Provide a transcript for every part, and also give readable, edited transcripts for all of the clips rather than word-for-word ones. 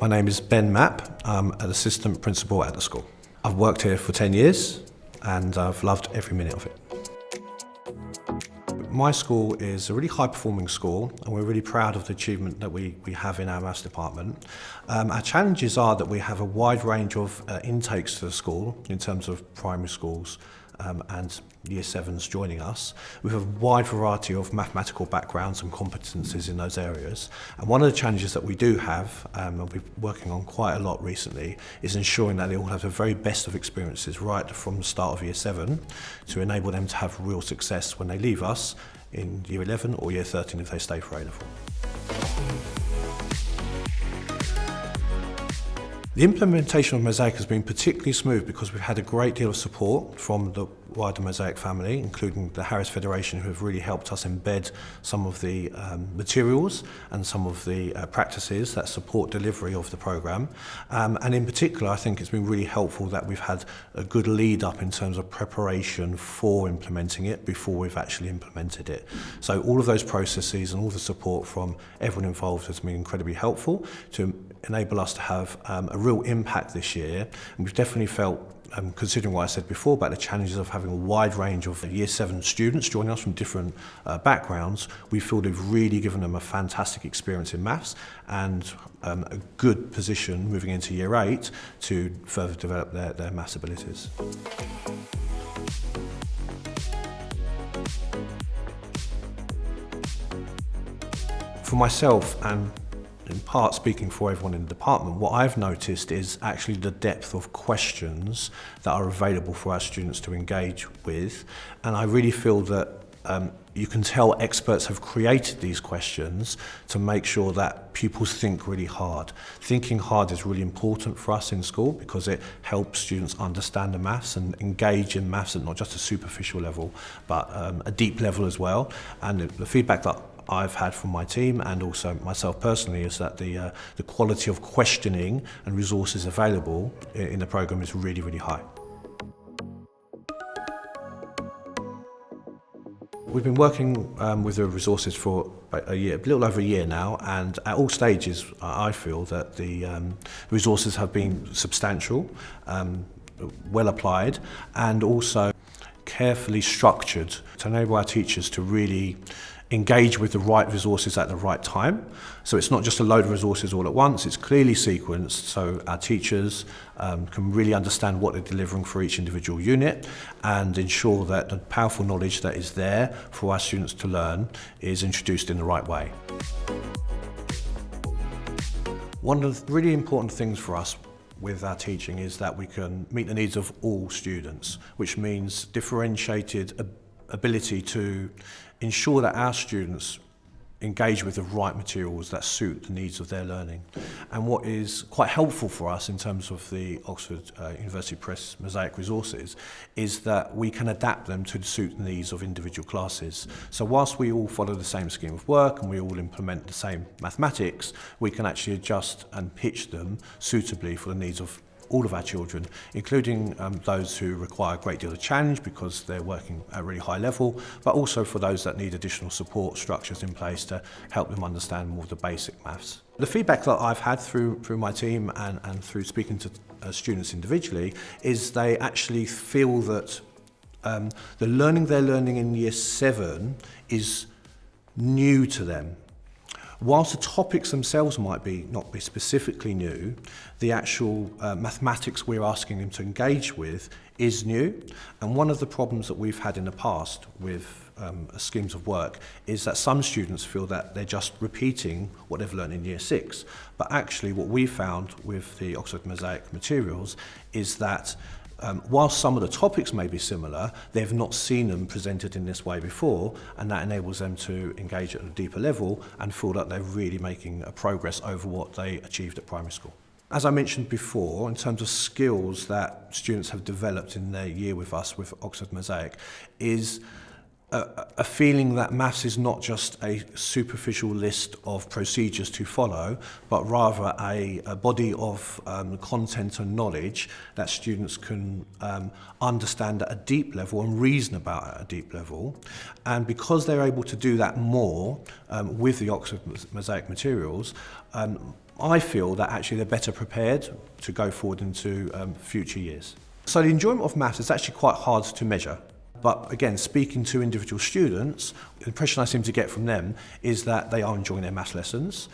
My name is Ben Mapp. I'm an assistant principal at the school. I've worked here for 10 years and I've loved every minute of it. My school is a really high-performing school and we're really proud of the achievement that we have in our maths department. Our challenges are that we have a wide range of intakes to the school in terms of primary schools and Year 7s joining us. We have a wide variety of mathematical backgrounds and competencies in those areas. And one of the challenges that we do have, and we've been working on quite a lot recently, is ensuring that they all have the very best of experiences right from the start of Year 7 to enable them to have real success when they leave us in Year 11 or Year 13 if they stay for A-level. The implementation of Mosaic has been particularly smooth because we've had a great deal of support from the wider Mosaic family, including the Harris Federation, who have really helped us embed some of the materials and some of the practices that support delivery of the programme. And in particular, I think it's been really helpful that we've had a good lead up in terms of preparation for implementing it before we've actually implemented it. So all of those processes and all the support from everyone involved has been incredibly helpful to enable us to have a real impact this year. And we've definitely felt, considering what I said before about the challenges of having a wide range of Year 7 students joining us from different backgrounds, we feel we've really given them a fantastic experience in maths and a good position moving into Year 8 to further develop their maths abilities. For myself, and in part speaking for everyone in the department, what I've noticed is actually the depth of questions that are available for our students to engage with. And I really feel that you can tell experts have created these questions to make sure that pupils think really hard. Thinking hard is really important for us in school because it helps students understand the maths and engage in maths at not just a superficial level, but a deep level as well. And the feedback that I've had from my team and also myself personally is that the quality of questioning and resources available in the programme is really, really high. We've been working with the resources for a little over a year now, and at all stages I feel that the resources have been substantial, well applied, and also carefully structured to enable our teachers to really engage with the right resources at the right time. So it's not just a load of resources all at once, it's clearly sequenced so our teachers can really understand what they're delivering for each individual unit and ensure that the powerful knowledge that is there for our students to learn is introduced in the right way. One of the really important things for us with our teaching is that we can meet the needs of all students, which means differentiated ability to ensure that our students engage with the right materials that suit the needs of their learning. And what is quite helpful for us in terms of the Oxford University Press Mosaic resources is that we can adapt them to suit the needs of individual classes. So whilst we all follow the same scheme of work and we all implement the same mathematics, we can actually adjust and pitch them suitably for the needs of all of our children, including those who require a great deal of challenge because they're working at a really high level, but also for those that need additional support structures in place to help them understand more of the basic maths. The feedback that I've had through my team and through speaking to students individually is they actually feel that the learning they're learning in Year 7 is new to them. Whilst the topics themselves might not be specifically new, the actual mathematics we're asking them to engage with is new. And one of the problems that we've had in the past with schemes of work is that some students feel that they're just repeating what they've learned in Year 6. But actually what we found with the Oxford Mosaic materials is that whilst some of the topics may be similar, they've not seen them presented in this way before, and that enables them to engage at a deeper level and feel that they're really making a progress over what they achieved at primary school. As I mentioned before, in terms of skills that students have developed in their year with us with Oxford Mosaic is a feeling that maths is not just a superficial list of procedures to follow, but rather a body of content and knowledge that students can understand at a deep level and reason about at a deep level. And because they're able to do that more with the Oxford Mosaic materials, I feel that actually they're better prepared to go forward into future years. So the enjoyment of maths is actually quite hard to measure. But again, speaking to individual students, the impression I seem to get from them is that they are enjoying their maths lessons,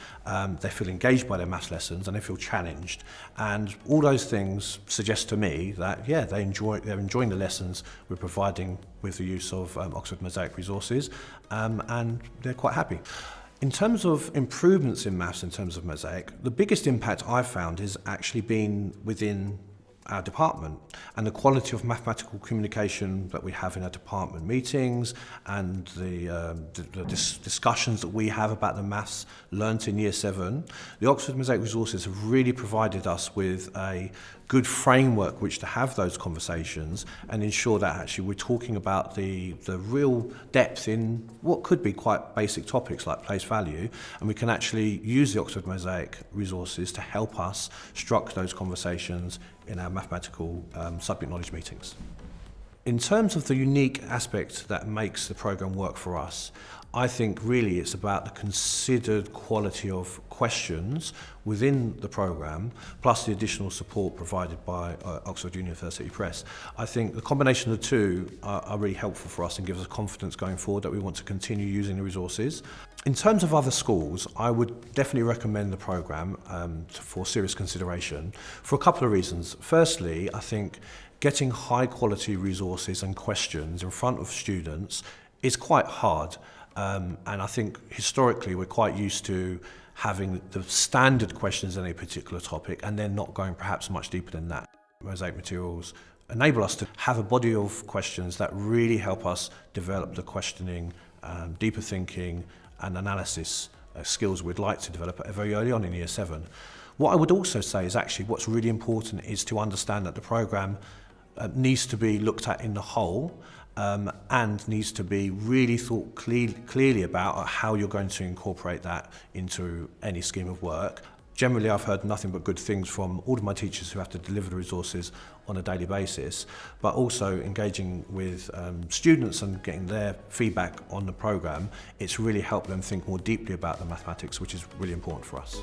they feel engaged by their maths lessons and they feel challenged. And all those things suggest to me that, yeah, they're enjoying the lessons we're providing with the use of Oxford Mosaic resources, and they're quite happy. In terms of improvements in maths in terms of Mosaic, the biggest impact I've found has actually been within our department and the quality of mathematical communication that we have in our department meetings and the discussions that we have about the maths learnt in Year 7. The Oxford Mosaic resources have really provided us with a good framework which to have those conversations and ensure that actually we're talking about the real depth in what could be quite basic topics like place value, and we can actually use the Oxford Mosaic resources to help us structure those conversations in our mathematical subject knowledge meetings. In terms of the unique aspect that makes the programme work for us, I think really it's about the considered quality of questions within the programme, plus the additional support provided by Oxford University Press. I think the combination of the two are really helpful for us and gives us confidence going forward that we want to continue using the resources. In terms of other schools, I would definitely recommend the programme for serious consideration for a couple of reasons. Firstly, I think getting high quality resources and questions in front of students is quite hard. And I think historically we're quite used to having the standard questions in a particular topic and then not going perhaps much deeper than that. Mosaic materials enable us to have a body of questions that really help us develop the questioning, deeper thinking and analysis skills we'd like to develop very early on in Year 7. What I would also say is actually what's really important is to understand that the programme needs to be looked at in the whole, and needs to be really thought clearly about how you're going to incorporate that into any scheme of work. Generally, I've heard nothing but good things from all of my teachers who have to deliver the resources on a daily basis, but also engaging with students and getting their feedback on the programme. It's really helped them think more deeply about the mathematics, which is really important for us.